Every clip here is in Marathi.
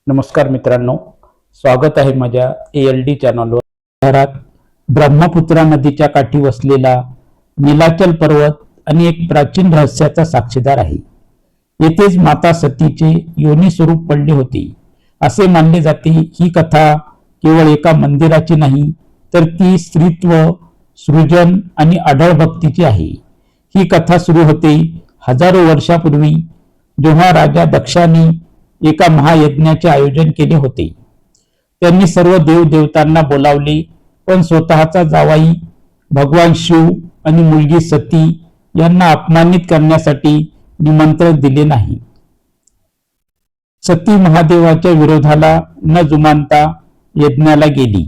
नमस्कार मित्रांनो, स्वागत आहे माझ्या ALD चॅनलवर. शहरात ब्रह्मपुत्रा नदीच्या काठी वसलेला नीलाचल पर्वत आणि एक प्राचीन रहस्याचा साक्षीदार आहे. येथेच माता सतीचे योनी स्वरूप पडले होते असे मानले जाते. ही कथा केवळ एका मंदिराची नाही, तर ती स्त्रीत्व, सृजन आणि अढळ भक्तीची आहे. ही कथा सुरू होते हजारो वर्षापूर्वी, जेव्हा राजा दक्षाने एका महायज्ञाचे आयोजन केले होते. त्यांनी सर्व देवदेवतांना बोलावले, पण स्वतःचा जावाई भगवान शिव आणि मुलगी सती यांना अपमानित करण्यासाठी निमंत्रण दिले नाही. सती महादेवाच्या विरोधाला न जुमानता यज्ञाला गेली.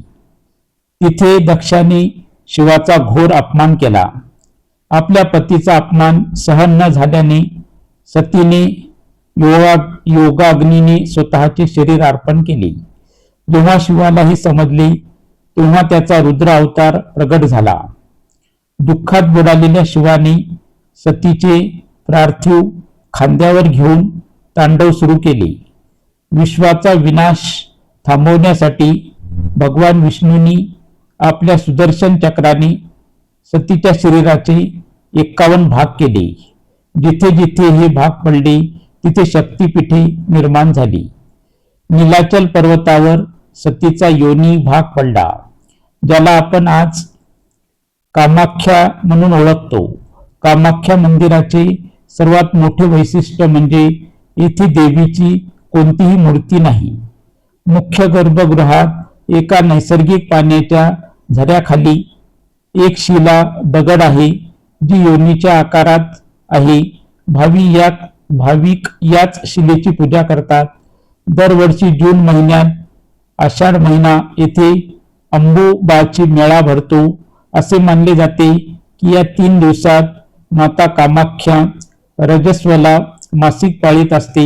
तिथे दक्षाने शिवाचा घोर अपमान केला. आपल्या पतीचा अपमान सहन न झाल्याने सतीने योगाग्नीने स्वतःचे शरीर अर्पण केले. जेव्हा शिवाला हे समजले, तेव्हा त्याचा रुद्र अवतार प्रगट झाला. दुःखात बुडालेल्या शिवाने सतीचे पार्थिव खांद्यावर घेऊन तांडव सुरू केले. विश्वाचा विनाश थांबवण्यासाठी भगवान विष्णूंनी आपल्या सुदर्शन चक्राने सतीच्या शरीराचे 51 भाग केले. जिथे जिथे हे भाग पडले, तिथे शक्तिपीठे निर्माण झाली. नीलाचल पर्वतावर सतीचा योनी भाग पडला, ज्याला आपण आज कामाख्या म्हणून ओळखतो. कामाख्या मंदिराचे सर्वात मोठे वैशिष्ट्य म्हणजे येथे देवीची कोणतीही मूर्ती नाही. मुख्य गर्भगृहात एका नैसर्गिक पाण्याच्या झऱ्याखाली एक शिला दगड आहे, जी योनीच्या आकारात आहे. भाविक याच शिलेची पूजा करतात. दरवर्षी जून महिन्यात आषाढ महिना येथे अंबुबाची मेळा भरतो. असे मानले जाते की या 3 दिवसात माता कामाख्या रजस्वला मासिक पाळीत असते.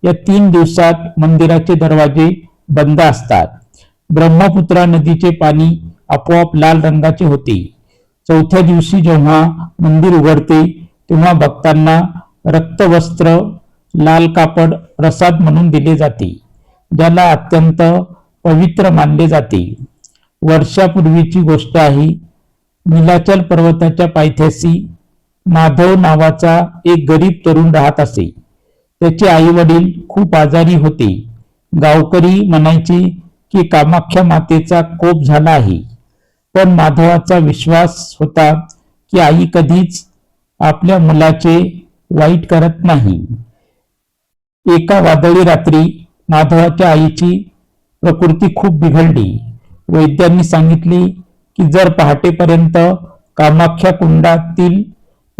या 3 दिवसात मंदिराचे दरवाजे बंद असतात. ब्रह्मपुत्रा नदीचे पाणी आपोआप लाल रंगाचे होते. 4थ्या दिवशी जेव्हा मंदिर उघडते, तेव्हा भक्तांना रक्तवस्त्र, लाल कापड प्रसाद म्हणून दिले जाते, ज्याला अत्यंत पवित्र मानले जाते. वर्षापूर्वीची गोष्ट आहे. नीलाचल पर्वताच्या पायथ्याशी माधव नावाचा एक गरीब तरुण राहत असे. त्याचे आई वडील खूप आजारी होते. गावकरी म्हणायचे की कामाख्या मातेचा कोप झाला आहे, पण माधवाचा विश्वास होता की आई कधीच आपल्या मुलाचे वाईट करत नाही. एका वादळी रात्री माधवाच्या आईची प्रकृती खूप बिघडली. वैद्यांनी सांगितले की जर पहाटेपर्यंत कामाख्या कुंडातील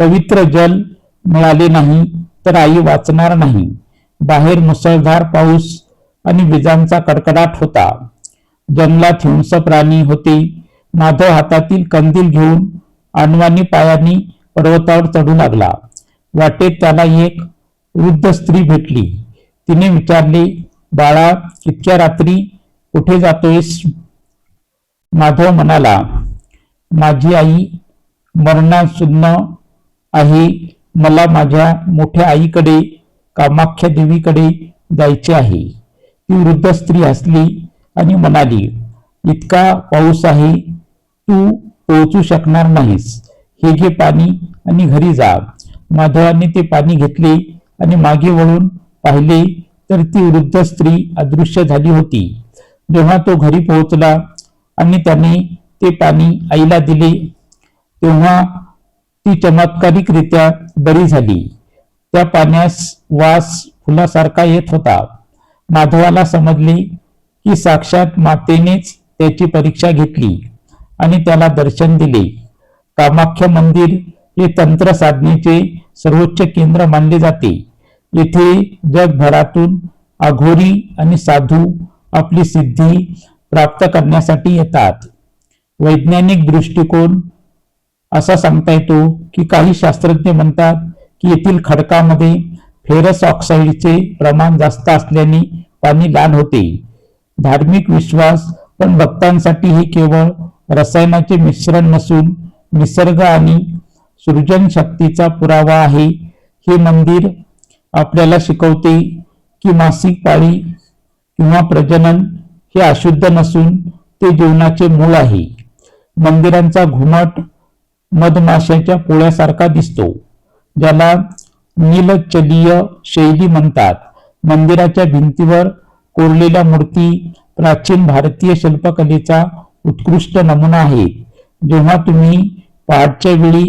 पवित्र जल मिळाले नाही, तर आई वाचणार नाही. बाहेर मुसळधार पाऊस आणि विजांचा कडकडाट होता. जंगलात हिंस्र प्राणी होते. माधव हातातील कंदील घेऊन अनवाणी पायानी पर्वतावर चढू लागला. वाटेत त्याला एक वृद्ध स्त्री भेटली. तिने विचारले, बाळा, इतक्या रात्री कुठे जातोयस? माधव म्हणाला, माझी आई मरणासन्न आहे. मला माझ्या मोठ्या आईकडे, कामाख्या देवीकडे जायचे आहे. ती वृद्ध स्त्री हसली आणि म्हणाली, इतका पाऊस आहे, तू पोहोचू शकणार नाहीस. हे घे पाणी आणि घरी जा. माधवाने ते पाणी घेतले आणि मागे वळून पाहिले, तर ती वृद्ध स्त्री अदृश्य झाली होती. जेव्हा तो घरी पोहोचला आणि त्याने ते पाणी आईला दिले, तेव्हा ती चमत्कारिकरित्या बरी झाली. त्या पाण्यास वास फुलासारखा येत होता. माधवाला समजले की साक्षात मातेनेच त्याची परीक्षा घेतली आणि त्याला दर्शन दिले. कामाख्या मंदिर हे तंत्र साधनेचे सर्वोच्च केंद्र मानले जाते. येथे जगभरातून अघोरी आणि साधू आपली सिद्धी प्राप्त करण्यासाठी येतात. वैज्ञानिक दृष्टिकोन असा सांगता येतो की काही शास्त्रज्ञ म्हणतात की येथील खडकामध्ये फेरस ऑक्साईडचे प्रमाण जास्त असल्याने पाणी लाल होते. धार्मिक विश्वास, पण भक्तांसाठी हे केवळ रसायनाचे मिश्रण नसून निसर्ग आणि सृजन शक्तीचा पुरावा आहे. हे मंदिर आपल्याला शिकवते की मासिक पाळी किंवा प्रजनन हे अशुद्ध नसून ते जीवनाचे मूळ आहे. मंदिरांचा घुमट मधमाशाच्या पोळ्यासारखा दिसतो, ज्याला नीलचलीय शैली म्हणतात. मंदिराच्या भिंतीवर कोरलेल्या मूर्ती प्राचीन भारतीय शिल्पकलेचा उत्कृष्ट नमुना आहे. जेव्हा तुम्ही पहाटच्या वेळी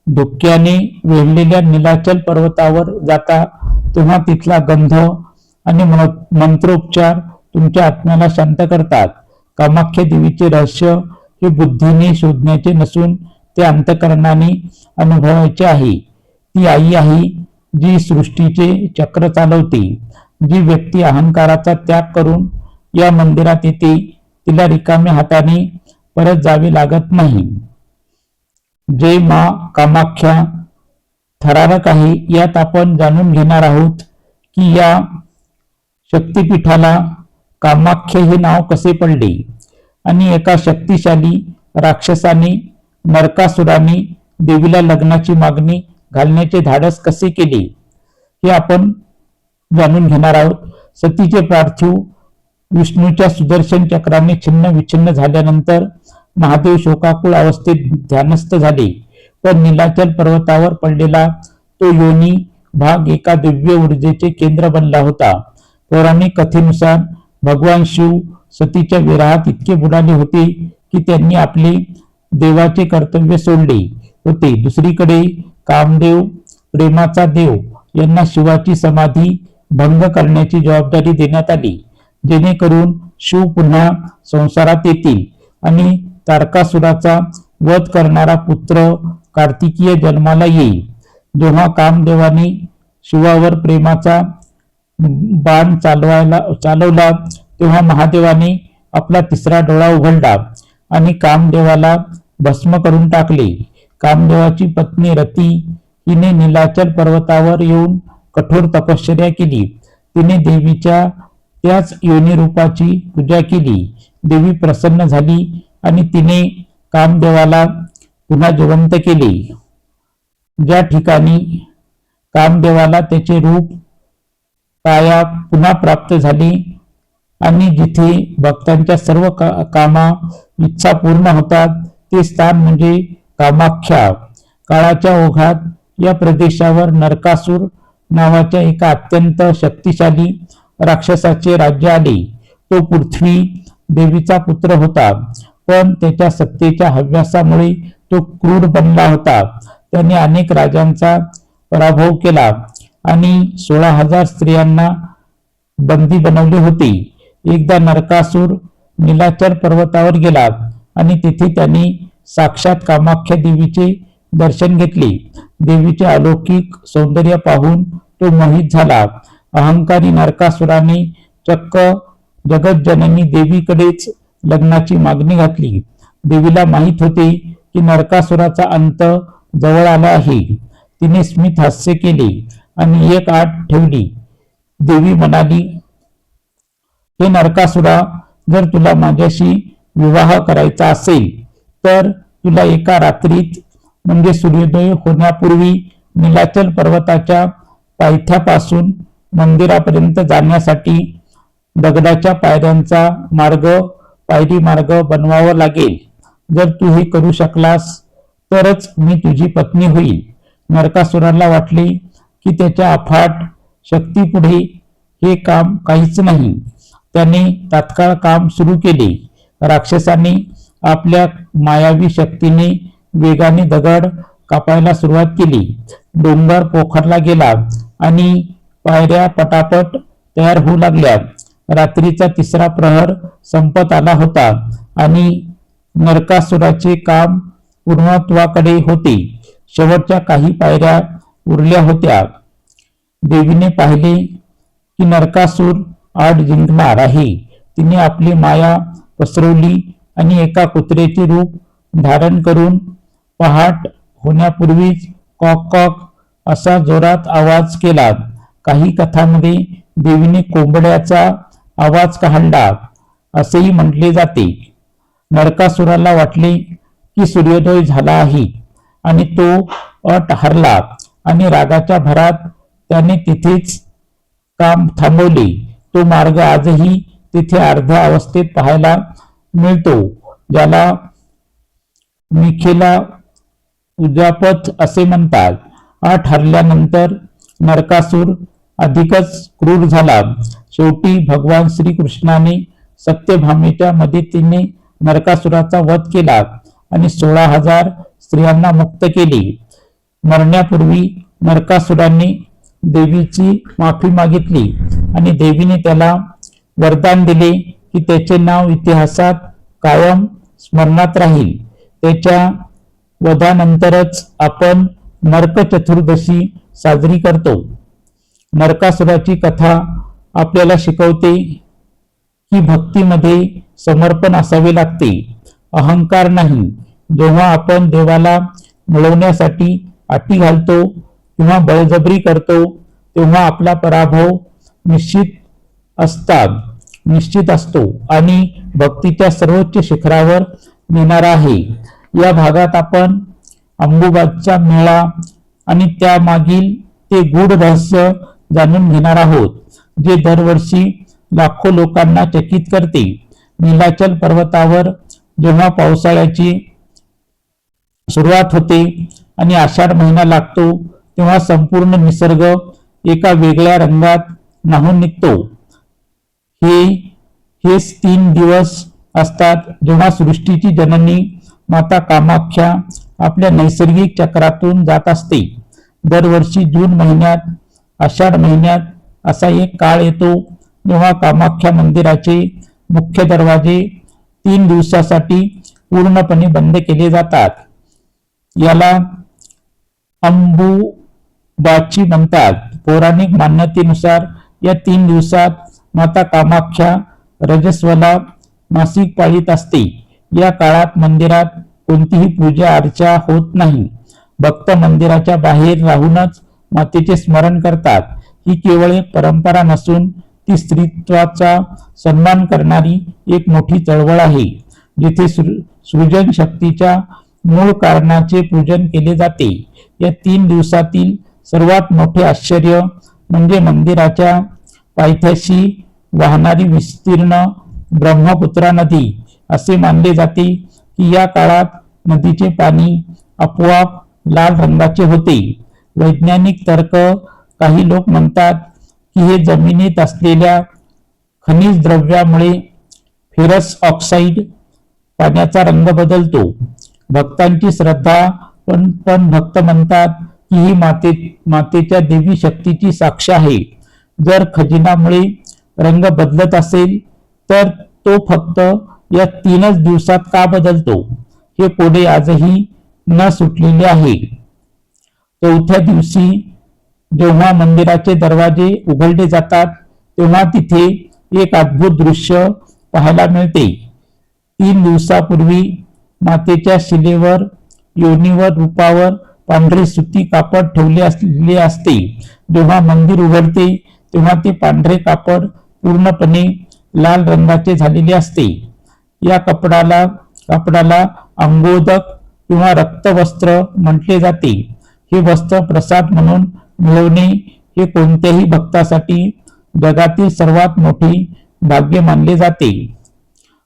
धुक्याने वेढलेल्या नीलाचल पर्वतावर जाता, तेव्हा तिथला गंध आणि मंत्रोच्चार तुमच्या आत्म्याला शांत करतात. कामाख्या देवीचे रहस्य हे बुद्धीने शोधण्याचे नसून ते अंतःकरणाने अनुभवायचे आहे. ती आई आहे जी सृष्टीचे चक्र चालवते. जी व्यक्ती अहंकाराचा त्याग करून या मंदिरात येते, तिला रिकाम्या हाताने परत जावे लागत नाही. जय मा कामाख्या थरारक आहे. यात आपण जाणून घेणार आहोत की या शक्तिपीठाला कामाख्या हे नाव कसे पडले आणि एका शक्तिशाली राक्षसाने नरकासुराने देवीला लग्नाची मागणी घालण्याचे धाडस कसे केले हे आपण जाणून घेणार आहोत. सतीचे पार्थिव विष्णूच्या सुदर्शन चक्राने छिन्न विछिन्न झाल्यानंतर महादेव शोकाकुळ अवस्थेत ध्यानस्थ झाले, पण नीलाचल पर्वतावर पडलेला तो योनी भाग एका दिव्य ऊर्जेचे केंद्र बनला होता. पौराणिक कथेनुसार भगवान शिव सतीच्या विरहात इतके बुडाले होते की त्यांनी आपले देवाचे कर्तव्य सोडले होते. दुसरीकडे कामदेव, प्रेमाचा देव, यांना शिवाची समाधी भंग करण्याची जबाबदारी देण्यात आली, जेणेकरून शिव पुन्हा संसारात येतील आणि तारकासुराचा वध करणारा पुत्र कार्तिकीय जन्माला येईल. जेव्हा कामदेवाने शिवावर प्रेमाचा बाण चालवला, तेव्हा महादेवाने आपला तिसरा डोळा उघडला आणि कामदेवाला भस्म करून टाकले. कामदेवाची पत्नी रती हिने नीलाचल पर्वतावर येऊन कठोर तपश्चर्या केली. तिने देवीच्या त्याच योनी रूपाची पूजा केली. देवी प्रसन्न झाली आणि तिने कामदेवाला पुन्हा जिवंत केले. ज्या ठिकाणी कामदेवाला त्याचे रूप काया पुन्हा प्राप्त झाली आणि जिथे भक्तांच्या सर्व कामा इच्छा पूर्ण होतात, ते स्थान म्हणजे कामाख्या. काळाच्या ओघात या प्रदेशावर नरकासूर नावाच्या एका अत्यंत शक्तिशाली राक्षसाचे राज्य आले. तो पृथ्वी देवीचा पुत्र होता, पण त्याच्या सत्तेच्या हव्यासामुळे तो क्रूर बनला होता. त्याने अनेक राजांचा पराभव केला आणि 16,000 स्त्रियांना बंदी बनवले होते. एकदा नरकासूर नीलाचल पर्वतावर गेला आणि तिथे त्याने साक्षात कामाख्या देवीचे दर्शन घेतले. देवीचे अलौकिक सौंदर्य पाहून तो मोहित झाला. अहंकारी नरकासुराने चक्क जगज्जननी देवीकडेच लग्नाची मागणी घातली. देवीला माहित होते की नरकासुराचा अंत जवळ आला आहे. तिने स्मित हास्य केले आणि एक अट ठेवली. देवी म्हणाली, हे नरकासुरा, जर तुला माझ्याशी विवाह करायचा असेल तर तुला एका रात्रीत म्हणजे सूर्योदय होण्यापूर्वी नीलाचल पर्वताच्या पायथ्यापासून मंदिरापर्यंत जाण्यासाठी दगडाच्या पायऱ्यांचा पायरी मार्ग बनवावा लागेल. जर तू हे करू शकलास तरच मी तुझी पत्नी होईल. नरकासुराला वाटले की त्याच्या अफाट शक्तीपुढे हे काम काहीच नाही. त्याने तात्काळ काम सुरू केले. राक्षसाने आपल्या मायावी शक्तीने वेगाने दगड कापायला सुरुवात केली. डोंगर पोखरला गेला आणि पायऱ्या पटापट तयार होऊ लागल्या. रात्रीचा तिसरा प्रहर संपत आला होता आणि नरकासुराचे काम पूर्णत्वाकडे होते. शेवटच्या काही पायऱ्या उरल्या होत्या. देवीने पाहिले की नरकासूर आड जिंकणार आहे. तिने आपली माया पसरवली आणि एका कुत्र्याचे रूप धारण करून पहाट होण्यापूर्वीच कॉक कॉक असा जोरात आवाज केला. काही कथांमध्ये देवीने कोंबड्याचा आवाज काढला असेही म्हटले जाते. नरकासुराला वाटले की सूर्योदय झाला आहे आणि तो अट हरला आणि रागाच्या भरात त्याने तिथेच काम थांबवले. तो मार्ग आजही तिथे अर्ध्या अवस्थेत पाहायला मिळतो, ज्याला मिखेला उजापत असे म्हणतात. अट हरल्यानंतर नरकासूर अधिकच क्रूर झाला. शेवटी भगवान श्रीकृष्णाने सत्यभामेच्या मदतीने नरकासुराचा वध केला आणि 16,000 स्त्रियांना मुक्त केले. मरण्यापूर्वी नरकासुराने देवीची माफी मागितली आणि देवीने त्याला वरदान दिले की त्याचे नाव इतिहासात कायम स्मरणात राहील. त्याच्या वधानंतरच आपण नरक चतुर्दशी साजरी करतो. नरकासुराची कथा आपल्याला शिकवते की भक्तीमध्ये समर्पण असावे लागते, अहंकार नाही. जेव्हा आपण देवाला मिळवण्यासाठी अटी घालतो किंवा बळजबरी करतो तेव्हा आपला पराभव निश्चित असतो आणि भक्तीच्या सर्वोच्च शिखरावर नेणारा आहे. या भागात आपण अंबुबाचा मेळा आणि त्यामागील ते गूढ रहस्य जाणून घेणार आहोत, जे दरवर्षी लाखो लोकांना चकित करते. नीलाचल पर्वतावर जेव्हा पावसाळ्याची सुरुवात होते आणि आषाढ महिना लागतो तेव्हा संपूर्ण निसर्ग एका वेगळ्या रंगात न्हाऊन निघतो. हेच 3 दिवस असतात जेव्हा सृष्टीची जननी माता कामाख्या आपल्या नैसर्गिक चक्रातून जात असते. दरवर्षी जून महिन्यात आषाढ महिन्यात असा एक काळ येतो जेव्हा कामाख्या मंदिराचे मुख्य दरवाजे 3 दिवसासाठी पूर्णपणे बंद केले जातात. याला अंबुबाची म्हणतात. पौराणिक मान्यतेनुसार या 3 दिवसात माता कामाख्या रजस्वला मासिक पाळीत असते. या काळात मंदिरात कोणतीही पूजा अर्चा होत नाही. भक्त मंदिराच्या बाहेर राहूनच मातेचे स्मरण करतात. ही केवळ एक परंपरा नसून ती स्त्रीत्वाचा सन्मान करणारी एक मोठी चळवळ आहे, जिथे सृजन शक्तीच्या मूळ कारणाचे पूजन केले जाते. या 3 दिवसातील सर्वात मोठे आश्चर्य म्हणजे मंदिराच्या पायथ्याशी वाहणारी विस्तीर्ण ब्रह्मपुत्रा नदी. असे मानले जाते की या काळात नदीचे पाणी आपोआप लाल रंगाचे होते. वैज्ञानिक तर्क काही लोक म्हणतात की हे जमिनीत असलेल्या खनिज द्रव्यामुळे फेरस ऑक्साईड पाण्याचा रंग बदलतो. भक्तांची श्रद्धा पण भक्त म्हणतात की ही मातेच्या देवी शक्तीची साक्ष आहे. जर खजिनामुळे रंग बदलत असेल तर तो फक्त या 3च दिवसात का बदलतो, हे कोडे आजही न सुटलेले आहे. 4थ्या दिवशी जेव्हा मंदिराचे दरवाजे उघडले जातात तेव्हा तिथे एक अद्भुत दृश्य पाहायला मिळते. 3 दिवसापूर्वी मातेच्या शिलेवर, योनीवर, रूपावर पांढरे सुती कापड ठेवले असते. जेव्हा मंदिर उघडते तेव्हा ते पांढरे कापड पूर्णपणे लाल रंगाचे झालेले असते. या कापडाला अंगोदक किंवा रक्तवस्त्र म्हटले जाते. हे वस्त्र प्रसाद म्हणून मिळवणे हे कोणत्याही भक्तासाठी जगातील सर्वात मोठे भाग्य मानले जाते.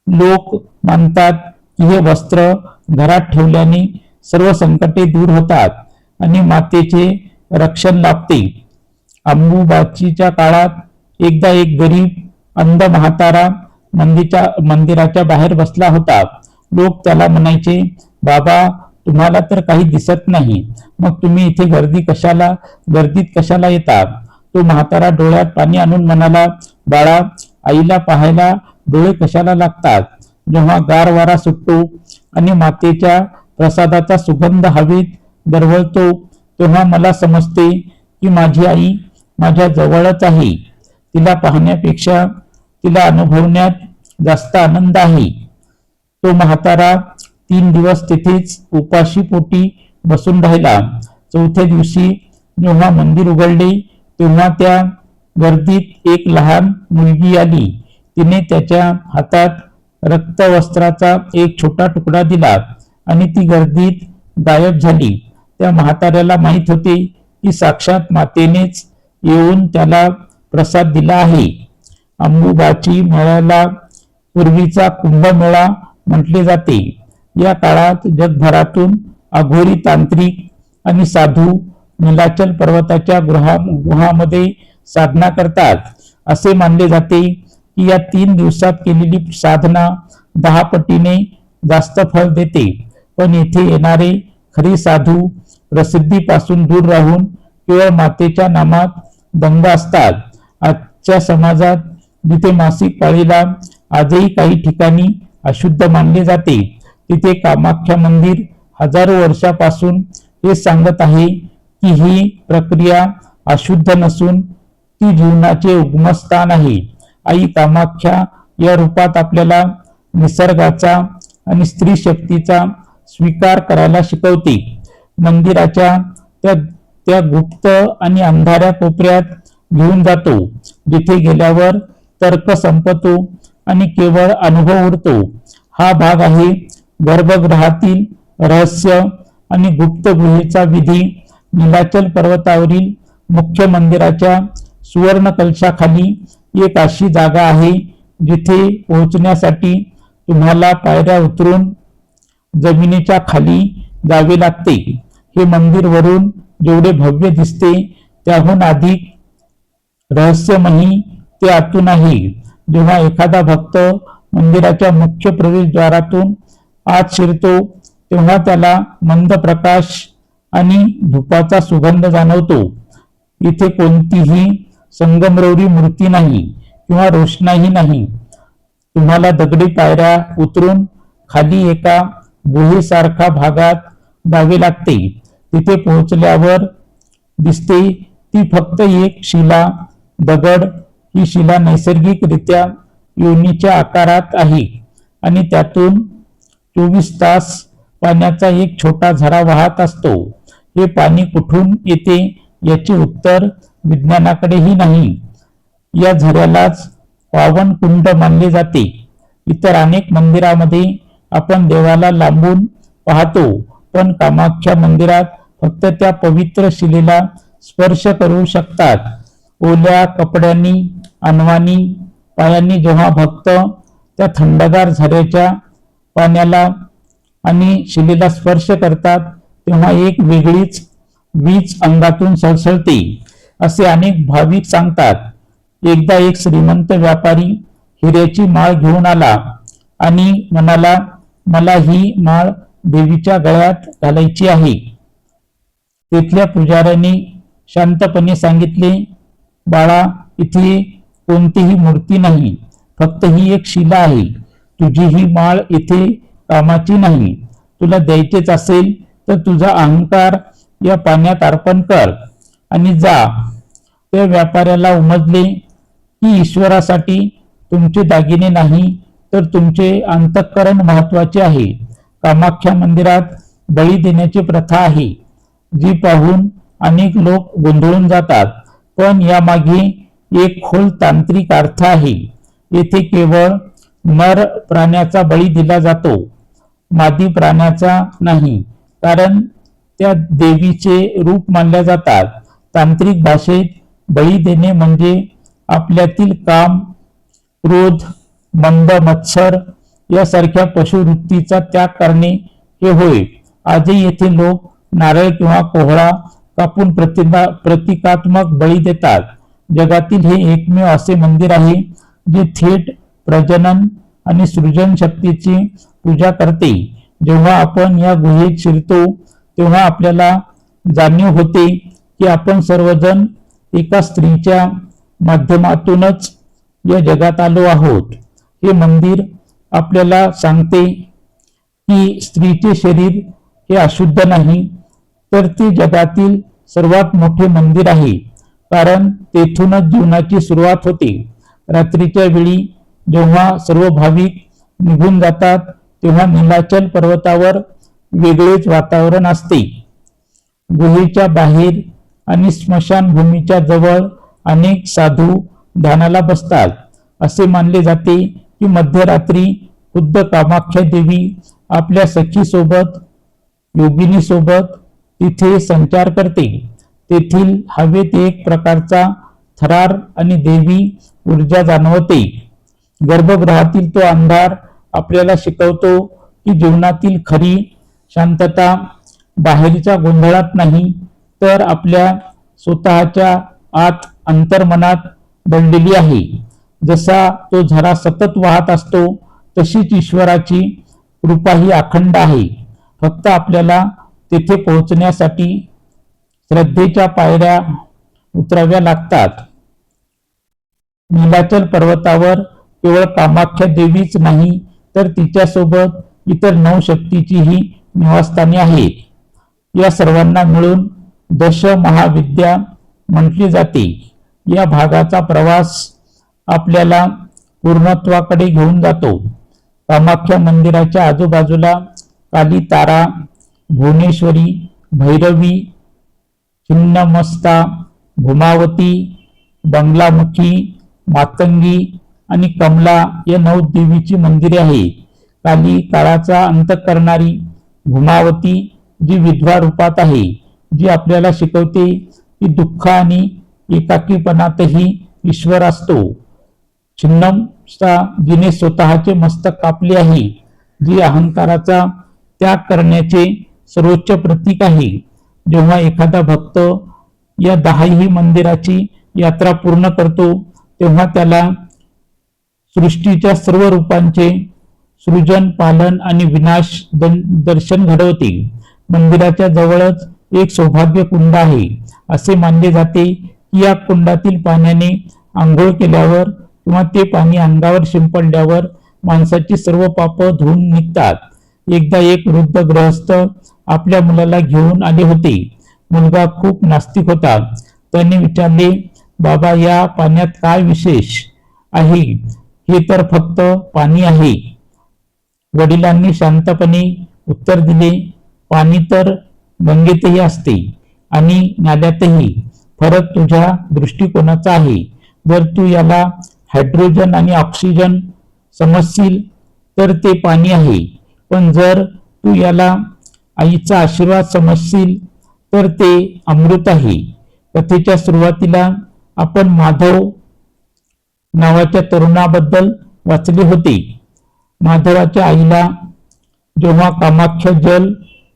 लोक मानतात की हे वस्त्र घरात ठेवल्याने सर्व संकटे दूर होतात आणि मातेचे रक्षण लाभते. अंबुबाचीच्या काळात एकदा एक गरीब अंध म्हातारा मंदिराच्या बाहेर बसला होता. लोक त्याला म्हणायचे, बाबा तुम्हाला तर काही दिसत नाही, मग तुम्ही इथे गर्दीत कशाला येता? तो म्हातारा डोळ्यात पाणी आणून म्हणाला, बाळा, आईला पाहायला डोळे कशाला लागतात? जेव्हा गार वारा सुटतो आणि मातेच्या प्रसादाचा सुगंध हवेत दरवळतो तेव्हा मला समजते की माझी आई माझ्या जवळच आहे. तिला पाहण्यापेक्षा तिला अनुभवण्यात जास्त आनंद आहे. तो म्हातारा 3 दिवस तिथेच उपाशी पोटी बसून राहिला. 4थ्या दिवशी जेव्हा मंदिर उघडले तेव्हा त्या गर्दीत एक लहान मुलगी आली. तिने त्याच्या हातात रक्तवस्त्राचा एक छोटा तुकडा दिला आणि ती गर्दीत गायब झाली. त्या म्हाताऱ्याला माहित होते की साक्षात मातेनेच येऊन त्याला प्रसाद दिला आहे. अंबुबाची मेळ्याला पूर्वीचा कुंभमेळा म्हटले जाते. या काळात जगभरातून अघोरी तांत्रिक आणि साधू नीलाचल पर्वताच्या गुहामध्ये साधना करतात. असे मानले जाते की या 3 दिवसात केलेली साधना 10 पटीने जास्त फळ देते. पण येथे येणारे खरे साधू प्रसिद्धीपासून दूर राहून केवळ मातेच्या नामात दंग असतात. आजच्या समाजात जिथे मासिक पाळीला आजही काही ठिकाणी अशुद्ध मानले जाते, तिथे कामाख्या मंदिर हजारो वर्षापासून हे सांगत आहे की ही प्रक्रिया अशुद्ध नसून ती जीवनाचे उगमस्थान आहे. आई कामाख्या या रूपात आपल्याला निसर्गाचा आणि स्त्री शक्तीचा स्वीकार करायला शिकवते. मंदिराच्या त्या गुप्त आणि अंधाऱ्या कोपऱ्यात घेऊन जातो, जिथे गेल्यावर तर्क संपतो आणि केवळ अनुभव उरतो. हा भाग आहे गर्भगृहातील रहस्य आणि गुप्त गुहेचा विधी. नीलाचल पर्वतावरील मुख्य मंदिराच्या सुवर्ण कलशाखाली एक अशी जागा आहे जिथे पोहोचण्यासाठी तुम्हाला पायऱ्या उतरून जमिनीच्या खाली जावे लागते. हे मंदिर वरून जेवढे भव्य दिसते त्याहून अधिक रहस्यमयी ते आतून आहे. जेव्हा एखादा भक्त मंदिराच्या मुख्य प्रवेशद्वारातून आत शिरतो तेव्हा त्याला मंद प्रकाश आणि धुपाचा सुगंध जाणवतो. इथे कोणतीही संगमरवरी मूर्ती नाही किंवा रोषणाई नाही. तुम्हाला दगडी पायऱ्या उतरून खाली एका गुहेसारखा भागात जावे लागते. तिथे पोहोचल्यावर दिसते ती फक्त एक शिला दगड. ही शिला नैसर्गिकरित्या योनीच्या आकारात आहे आणि त्यातून 24 तास पाण्याचा एक छोटा झरा वाहत असतो. हे पाणी कुठून येते याचे उत्तर विज्ञानाकडेही नाही. या झऱ्यालाच पावन कुंड मानले जाते. इतर अनेक मंदिरामध्ये आपण देवाला लांबून पाहतो, पण कामाख्या मंदिरात फक्त त्या पवित्र शिलेला स्पर्श करू शकतात. ओल्या कपड्यांनी अनवाणी पायांनी जेव्हा भक्त त्या थंडगार झऱ्याच्या पाण्याला आणि शिलेला स्पर्श करतात तेव्हा एक वेगळीच वीज अंगातून सळसळते, असे अनेक भाविक सांगतात. एकदा एक श्रीमंत व्यापारी हिऱ्याची माळ घेऊन आला आणि म्हणाला, मला ही माळ देवीच्या गळ्यात घालायची आहे. तिथल्या पुजाऱ्याने शांतपणे सांगितले, बाळा, इथे कोणतीही मूर्ती नाही, फक्त ही एक शिला आहे. तुझी ही माळ इथे कामाची नाही. तुला द्यायचेच असेल तर तुझा अहंकार या पाण्यात अर्पण कर आणि जा. त्या व्यापाऱ्याला उमजले की ईश्वरासाठी तुमचे दागिने नाही तर तुमचे अंतःकरण महत्वाचे आहे. कामाख्या मंदिरात बळी देण्याची प्रथा आहे, जी पाहून अनेक लोक गोंधळून जातात, पण यामागे एक खोल तांत्रिक अर्थ आहे. येथे केवळ नर प्राण्याचा बळी दिला जातो, मादी प्राण्याचा नाही, कारण त्या देवीचे रूप मानल्या जातात. तांत्रिक भाषेत बळी देणे म्हणजे आपल्यातील काम, क्रोध, मंद, मत्सर यासारख्या पशुवृत्तीचा त्याग करणे हे होय. आजही येथे लोक नारळ किंवा कोहळा कापून प्रतिकात्मक बळी देतात. जगातील हे एकमेव असे मंदिर आहे जे थेट प्रजनन आणि सृजन शक्तीची पूजा करते. जेव्हा आपण या गुहेत शिरतो तेव्हा आपल्याला जाणीव होते की आपण सर्वजण एका स्त्रीच्या माध्यमातूनच या जगात आलो आहोत. हे मंदिर आपल्याला सांगते की स्त्रीचे शरीर हे अशुद्ध नाही, तर ते जगातील सर्वात मोठे मंदिर आहे, कारण तेथूनच जीवनाची सुरुवात होते. रात्रीच्या वेळी जेव्हा सर्व भाविक निघून जातात तेव्हा नीलाचल पर्वतावर वेगळेच वातावरण असते. गुहेच्या बाहेर आणि स्मशानभूमीच्या जवळ अनेक साधू ध्यानाला बसतात. असे मानले जाते की मध्यरात्री खुद्द कामाख्या देवी आपल्या सखीसोबत, योगिनीसोबत तिथे संचार करते. तेथील हवेत एक प्रकारचा थरार आणि देवी ऊर्जा जाणवते. गर्भगृहातील तो अंधार आपल्याला शिकवतो की जीवनातील खरी शांतता बाहेरच्या गोंधळात नाही, तर आपल्या स्वतःच्या आत अंतर्मनात दडलेली आहे. जसा तो झरा सतत वाहत असतो, तशीच ईश्वराची कृपा ही अखंड आहे. फक्त आपल्याला तेथे पोहोचण्यासाठी श्रद्धेच्या पायऱ्या उतराव्या लागतात. नीलाचल पर्वतावर केवळ कामाख्या देवीच नाही, तर तिच्यासोबत इतर 9 शक्तीचीही निवासस्थाने आहेत. या सर्वांना मिळून दश महाविद्या म्हटली जाते. या भागाचा प्रवास आपल्याला पूर्णत्वाकडे घेऊन जातो. कामाख्या मंदिराच्या आजूबाजूला काली तारा, भुवनेश्वरी, भैरवी, छिन्नमस्ता, भूमावती, बंगलामुखी, मातंगी आणि कमला या 9 देवीची मंदिरे आहेत. काली काळाचा अंत करणारी, भूमावती जी विधवा रूपात आहे, जी आपल्याला शिकवते की दुःख आणि एकाकीपणातही ईश्वर असतो. छिन्नमस्ता जिने स्वतःचे मस्तक कापले आहे, जी अहंकाराचा त्याग करण्याचे सर्वोच्च प्रतीक आहे. जेव्हा एखादा भक्त या 10ही मंदिराची यात्रा पूर्ण करतो, तेव्हा त्याला सृष्टीच्या सर्व रूपांचे सृजन, पालन आणि विनाश दर्शन घडवते. मंदिराच्या जवळच एक सौभाग्य कुंड आहे. असे मानले जाते की या कुंडातील पाण्याने आंघोळ केल्यावर किंवा ते पाणी अंगावर शिंपडल्यावर माणसाची सर्व पाप धुवून निघतात. एकदा एक वृद्ध गृहस्थ आपल्या मुलाला घेऊन आले होते. मुलगा खूप नास्तिक होता. त्याने विचारले, बाबा, या पाण्यात काय विशेष आहे? हे तर फक्त पाणी आहे. वडिलांनी शांतपणे उत्तर दिले, पाणी तर गंगेतही असते आणि नाल्यातही. फरक तुझ्या दृष्टिकोनाचा आहे. जर तू याला हायड्रोजन आणि ऑक्सिजन समजशील तर ते पाणी आहे, पण जर तू याला आईचा आशीर्वाद समजशील तर ते अमृत आहे. कथेच्या सुरुवातीला आपण माधव नावाच्या तरुणाबद्दल वाचले होते. माधवाच्या आईला जेव्हा कामाख्या जल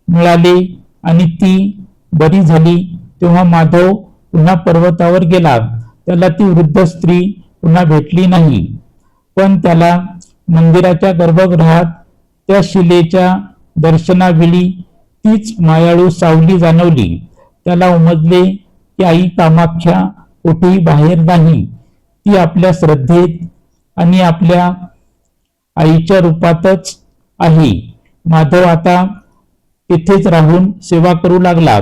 मिळाले आणि ती बरी झाली, तेव्हा माधव पुन्हा पर्वतावर गेला. त्याला ती वृद्ध स्त्री पुन्हा भेटली नाही, पण त्याला मंदिराच्या गर्भगृहात त्या शिलेच्या दर्शनावेळी तीच मायाळू सावली जाणवली. त्याला उमजले की आई कामाख्या कुठेही बाहेर नाही, ती आपल्या श्रद्धेत आणि आपल्या आईच्या रूपातच आहे. माधव आता तिथेच राहून सेवा करू लागला.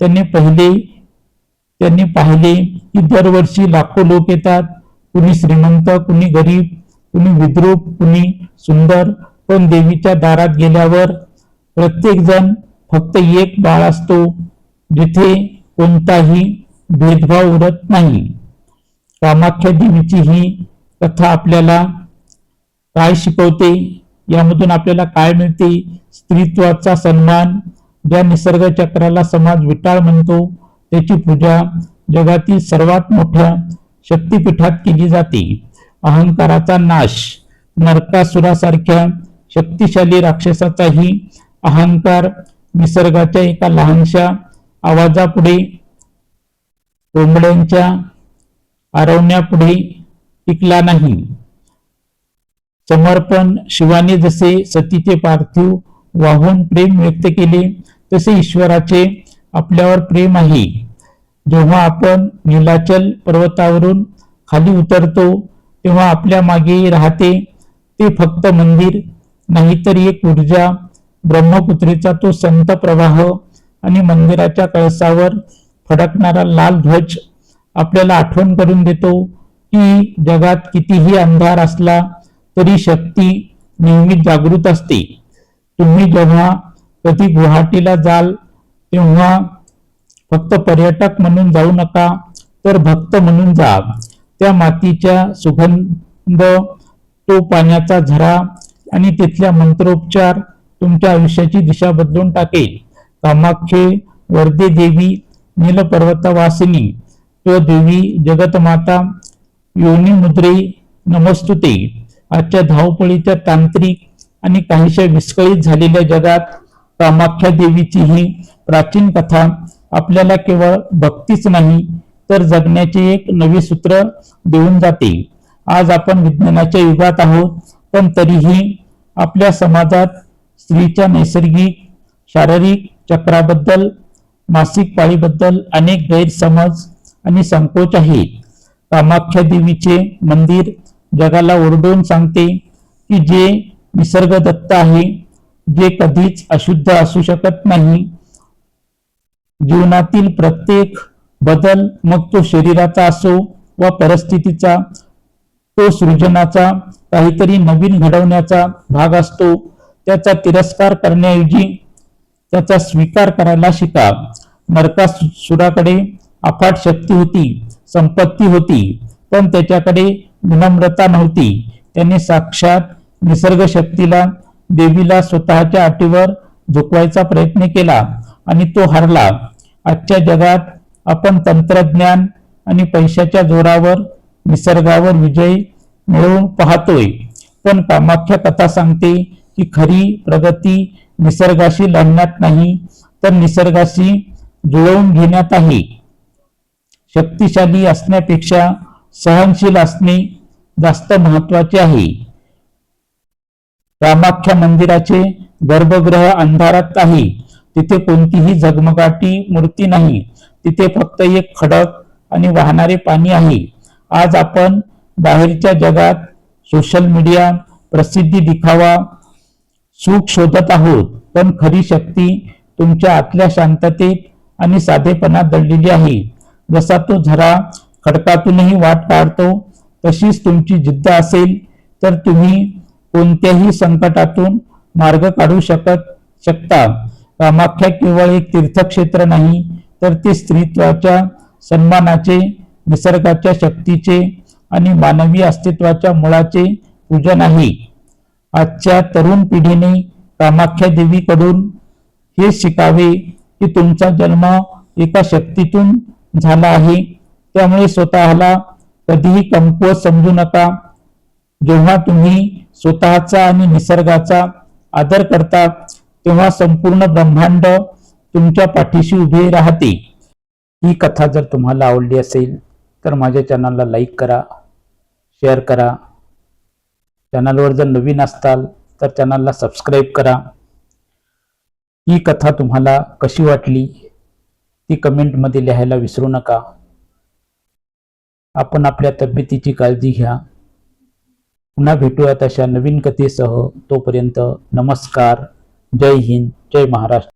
त्यांनी पाहिले की दरवर्षी लाखो लोक येतात. कुणी श्रीमंत, कुणी गरीब, कुणी विद्रूप, कुणी सुंदर, पण देवीच्या दारात गेल्यावर प्रत्येक जण फक्त एक बाळ असतो, जिथे कोणताही भेदभाव उरत नाही. कामाख्या देवीची ही कथा आपल्याला काय शिकवते? यामधून आपल्याला काय मिळते? स्त्रीत्वाचा सन्मान. ज्या निसर्ग चक्राला समाज विटाळ म्हणतो, त्याची पूजा जगातील सर्वात मोठ्या शक्तिपीठात केली जाते. अहंकाराचा नाश. नरकासुरासारख्या शक्तिशाली राक्षसाचाही अहंकार निसर्गाच्या एका लहानशा आवाजापुढे, कोंबड्यांच्या आरवण्यापुढे टिकला नाही. समर्पण. शिवाने जसे सतीचे पार्थिव वाहून प्रेम व्यक्त केले, तसे ईश्वराचे आपल्यावर प्रेम आहे. जेव्हा आपण नीलाचल पर्वतावरून खाली उतरतो, तेव्हा आपल्या मागे राहते ते फक्त मंदिर नाही, तर एक ऊर्जा. ब्रह्मपुत्रीचा तो संत प्रवाह आणि मंदिराच्या कळसावर फडकणारा लाल ध्वज आपल्याला आठवण करून देतो की जगात कितीही अंधार असला तरी शक्ती नेहमीच जागृत असते. तुम्ही जेव्हा कधी गुवाहाटीला जाल, तेव्हा फक्त पर्यटक म्हणून जाऊ नका, तर भक्त म्हणून जा. त्या मातीच्या सुगंध, तो पाण्याचा झरा आणि तिथल्या मंत्रोच्चार तुमच्या आयुष्याची दिशा बदलून टाकेल. कामाख्ये वरदे देवी नीलपर्वतवासिनी, तो देवी जगतमाता योनी मुद्रे नमस्तुते. आजच्या धावपळीच्या तांत्रिक आणि काहीशा विस्कळीत झालेल्या जगात कामाख्या देवीची ही प्राचीन कथा आपल्याला केवळ भक्तीच नाही तर जगण्याचे एक नवे सूत्र देऊन जाते. आज आपण विज्ञानाच्या युगात आहोत, पण तरीही आपल्या समाजात स्त्रीच्या नैसर्गिक शारीरिक चक्राबद्दल, मासिक पाळीबद्दल अनेक गैरसमज आणि संकोच आहेत. कामाख्या देवीचे मंदिर जगाला ओरडून सांगते की जे निसर्गदत्त आहे, जे कधीच अशुद्ध असू शकत नाही. जीवनातील प्रत्येक बदल, मग तो शरीराचा असो वा परिस्थितीचा, तो सृजनाचा, काहीतरी नवीन घडवण्याचा भाग असतो. त्याचा तिरस्कार करण्याऐवजी त्याचा स्वीकार करायला शिका. नरकासुराकडे अफाट शक्ती होती, संपत्ती होती, पण त्याच्याकडे विनम्रता नव्हती. त्याने साक्षात निसर्ग शक्तीला, देवीला स्वतःच्या अटीवर झुकवायचा प्रयत्न केला आणि तो हरला. आजच्या जगात आपण तंत्रज्ञान आणि पैशाच्या जोरावर निसर्गावर विजय मिळवून पाहतोय, पण कामाख्या कथा सांगते की खरी प्रगती निसर्गाशी लढण्यात नाही तर निसर्गाशी जुळवून घेण्यात आहे. शक्तिशाली असण्यापेक्षा सहनशील असणे जास्त महत्वाचे आहे. कामाख्या मंदिराचे गर्भगृह अंधारात आहे. तिथे कोणतीही झगमगाटी मूर्ती नाही. तिथे फक्त एक खडक आणि वाहणारे पाणी आहे. आज आपण बाहेरच्या जगात सोशल मीडिया, प्रसिद्धी, दिखावा, सुख शोधत आहोत, पण खरी शक्ती तुमच्या आतल्या शांततेत आणि साधेपणात दडलेली आहे. जसा तो झरा खडकातूनही वाट काढतो, तशीच तुमची जिद्द असेल तर तुम्ही कोणत्याही संकटातून मार्ग काढू शकता. कामाख्या केवळ एक तीर्थक्षेत्र नाही, तर ते स्त्रीत्वाच्या सन्मानाचे, निसर्गाच्या शक्तीचे आणि मानवी अस्तित्वाच्या मुळाचे पूजन आहे. आजच्या तरुण पिढीने कामाख्या देवीकडून हे शिकावे की तुमचा जन्म एका शक्तीतून झाला आहे. त्यामुळे स्वतःला कधीही कमकुवत समजू नका. जेव्हा तुम्ही स्वतःचा आणि निसर्गाचा आदर करता, तेव्हा संपूर्ण ब्रह्मांड तुमच्या पाठीशी उभे राहते. ही कथा जर तुम्हाला आवडली असेल तर माझ्या चॅनलला लाईक करा, शेअर करा. चॅनलवर जर नवीन असताल तर चॅनलला सबस्क्राईब करा. ही कथा तुम्हाला कशी वाटली ती कमेंटमध्ये लिहायला विसरू नका. आपण आपल्या तब्येतीची काळजी घ्या. पुन्हा भेटूयात अशा नवीन कथेसह. तोपर्यंत नमस्कार. जय हिंद, जय महाराष्ट्र.